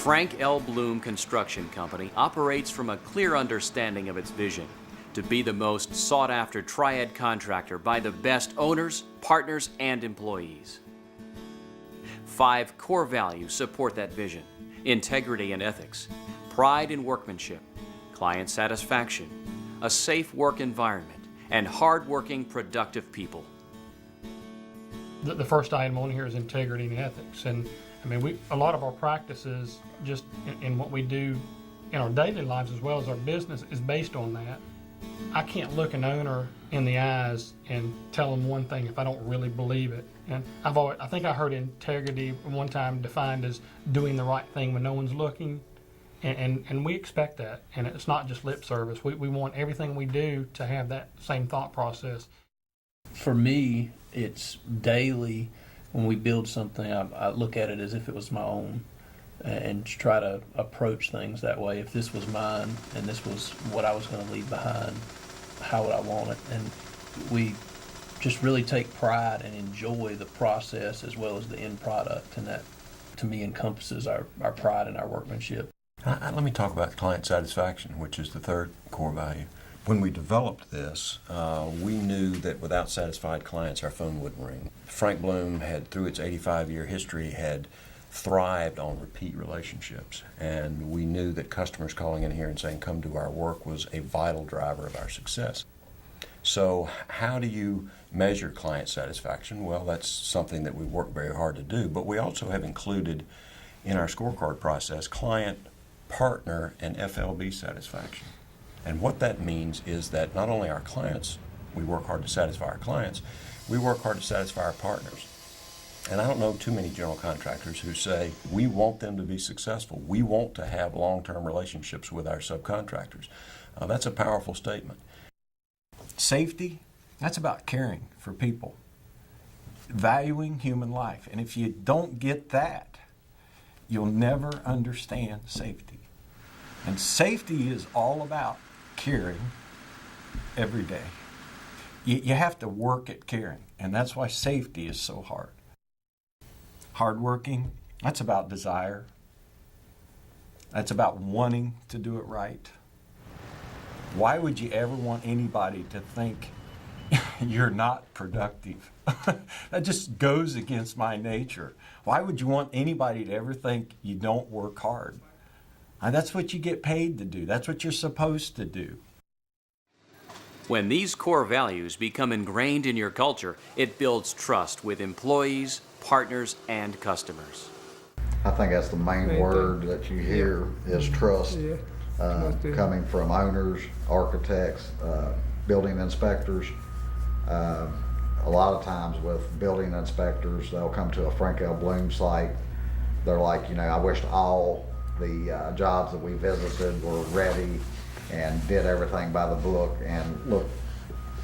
Frank L. Bloom Construction Company operates from a clear understanding of its vision to be the most sought-after triad contractor by the best owners, partners, and employees. 5 core values support that vision: integrity and ethics, pride in workmanship, client satisfaction, a safe work environment, and hard-working, productive people. The first item on here is integrity and ethics, and I mean, a lot of our practices, just in what we do in our daily lives as well as our business, is based on that. I can't look an owner in the eyes and tell them one thing if I don't really believe it. And I think I heard integrity one time defined as doing the right thing when no one's looking, and we expect that. And it's not just lip service. We want everything we do to have that same thought process. For me, it's daily. When we build something, I look at it as if it was my own and try to approach things that way. If this was mine and this was what I was going to leave behind, how would I want it? And we just really take pride and enjoy the process as well as the end product, and that to me encompasses our pride and our workmanship. Let me talk about client satisfaction, which is the third core value. When we developed this, we knew that without satisfied clients, our phone wouldn't ring. Frank Bloom had, through its 85-year history, had thrived on repeat relationships, and we knew that customers calling in here and saying, "Come do our work," was a vital driver of our success. So how do you measure client satisfaction? Well, that's something that we work very hard to do, but we also have included in our scorecard process client, partner, and FLB satisfaction. And what that means is that not only our clients, we work hard to satisfy our clients, we work hard to satisfy our partners. And I don't know too many general contractors who say, we want them to be successful. We want to have long-term relationships with our subcontractors. That's a powerful statement. Safety, that's about caring for people, valuing human life. And if you don't get that, you'll never understand safety. And safety is all about caring every day. You have to work at caring, and that's why safety is so hard. Hardworking, that's about desire. That's about wanting to do it right. Why would you ever want anybody to think you're not productive? That just goes against my nature. Why would you want anybody to ever think you don't work hard? And that's what you get paid to do. That's what you're supposed to do. When these core values become ingrained in your culture, it builds trust with employees, partners, and customers. I think that's the main word that you hear is trust, coming from owners, architects, building inspectors. A lot of times with building inspectors, they'll come to a Frank L. Bloom site. They're like, I wished all the jobs that we visited were ready and did everything by the book and look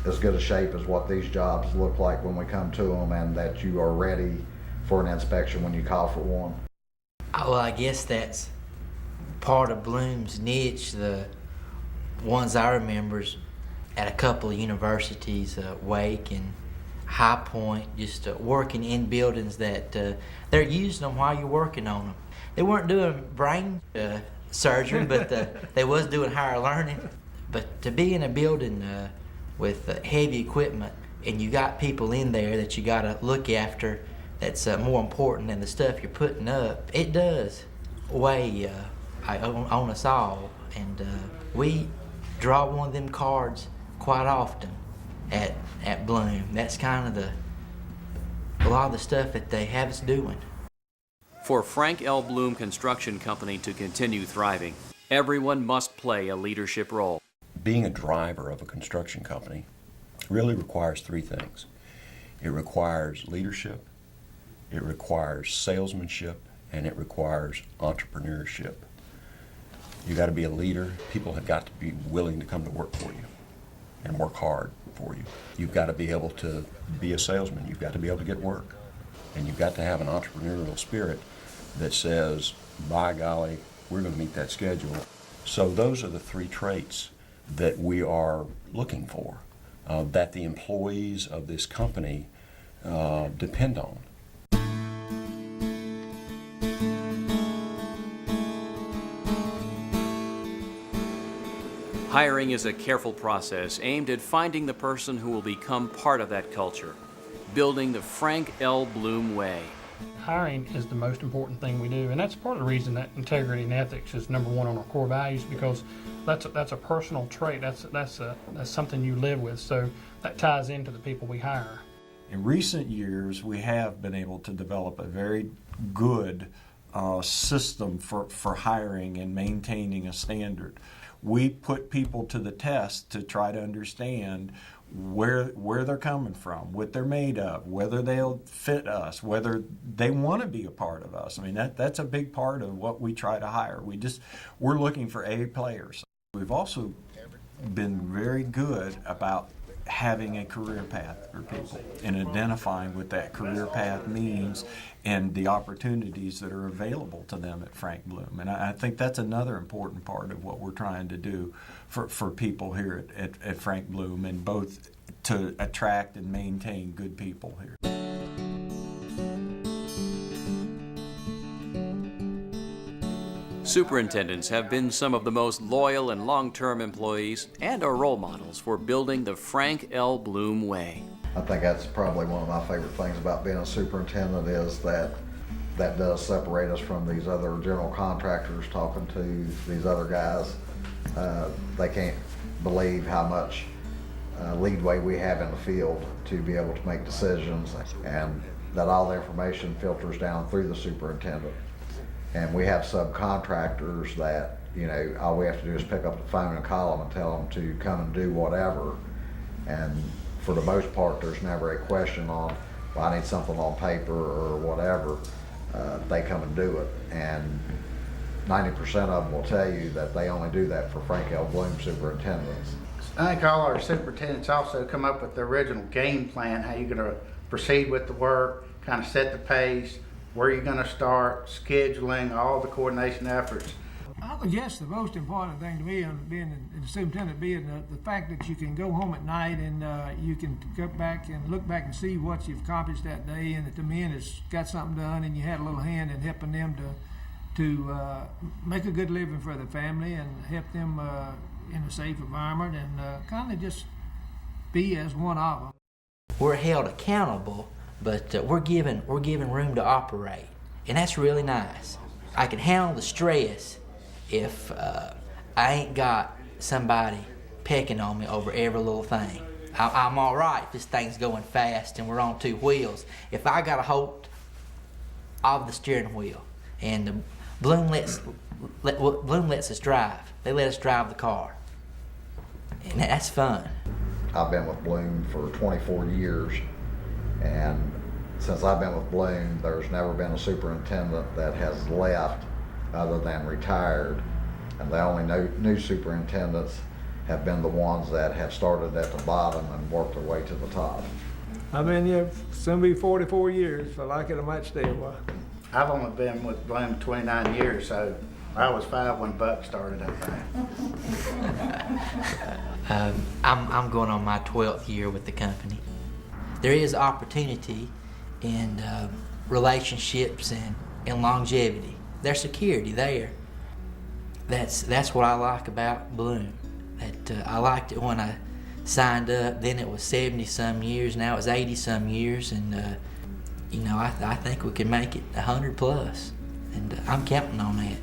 as good a shape as what these jobs look like when we come to them, and that you are ready for an inspection when you call for one. Well, I guess that's part of Bloom's niche. The ones I remember at a couple of universities, Wake and High Point, just working in buildings that they're using them while you're working on them. They weren't doing brain surgery, but they was doing higher learning. But to be in a building with heavy equipment, and you got people in there that you got to look after, that's more important than the stuff you're putting up. It does weigh on us all, and we draw one of them cards quite often at Bloom. That's kind of a lot of the stuff that they have us doing. For Frank L. Bloom Construction Company to continue thriving, everyone must play a leadership role. Being a driver of a construction company really requires 3 things. It requires leadership, it requires salesmanship, and it requires entrepreneurship. You got to be a leader. People have got to be willing to come to work for you and work hard for you. You've got to be able to be a salesman. You've got to be able to get work. And you've got to have an entrepreneurial spirit that says, by golly, we're going to meet that schedule. So those are the 3 traits that we are looking for, that the employees of this company depend on. Hiring is a careful process aimed at finding the person who will become part of that culture, building the Frank L. Bloom way. Hiring is the most important thing we do, and that's part of the reason that integrity and ethics is number one on our core values, because that's a personal trait. That's something you live with. So that ties into the people we hire. In recent years, we have been able to develop a very good system for hiring and maintaining a standard. We put people to the test to try to understand where they're coming from, what they're made of, whether they'll fit us, whether they want to be a part of us. I mean, that's a big part of what we try to hire. We're looking for A players. We've also been very good about having a career path for people and identifying what that career path means and the opportunities that are available to them at Frank Bloom. And I think that's another important part of what we're trying to do for people here at Frank Bloom, and both to attract and maintain good people here. Superintendents have been some of the most loyal and long-term employees and are role models for building the Frank L. Bloom way. I think that's probably one of my favorite things about being a superintendent, is that does separate us from these other general contractors. Talking to these other guys, they can't believe how much leadway we have in the field to be able to make decisions, and that all the information filters down through the superintendent. And we have subcontractors that, all we have to do is pick up the phone and call them and tell them to come and do whatever. And for the most part, there's never a question on, well, I need something on paper or whatever. They come and do it. And 90% of them will tell you that they only do that for Frank L. Bloom superintendents. I think all our superintendents also come up with the original game plan, how you're going to proceed with the work, kind of set the pace, where you're going to start, scheduling, all the coordination efforts. I would guess the most important thing to me on being the superintendent being the fact that you can go home at night and you can go back and look back and see what you've accomplished that day, and that the men has got something done and you had a little hand in helping them to make a good living for their family and help them in a safe environment, and kind of just be as one of them. We're held accountable, but we're given room to operate, and that's really nice. I can handle the stress if I ain't got somebody pecking on me over every little thing. I'm all right if this thing's going fast and we're on two wheels. If I got a hold of the steering wheel, and Bloom lets us drive. They let us drive the car, and that's fun. I've been with Bloom for 24 years, and since I've been with Bloom, there's never been a superintendent that has left other than retired, and the only new superintendents have been the ones that have started at the bottom and worked their way to the top. I've been here, soon be 44 years. If I like it, I might stay a while. I've only been with Bloom 29 years, so I was 5 when Buck started up there. I'm going on my 12th year with the company. There is opportunity in relationships and longevity. There's security there. That's what I like about Bloom. That I liked it when I signed up. Then it was 70-some years. Now it's 80-some years, and I think we can make it 100+, and I'm counting on that.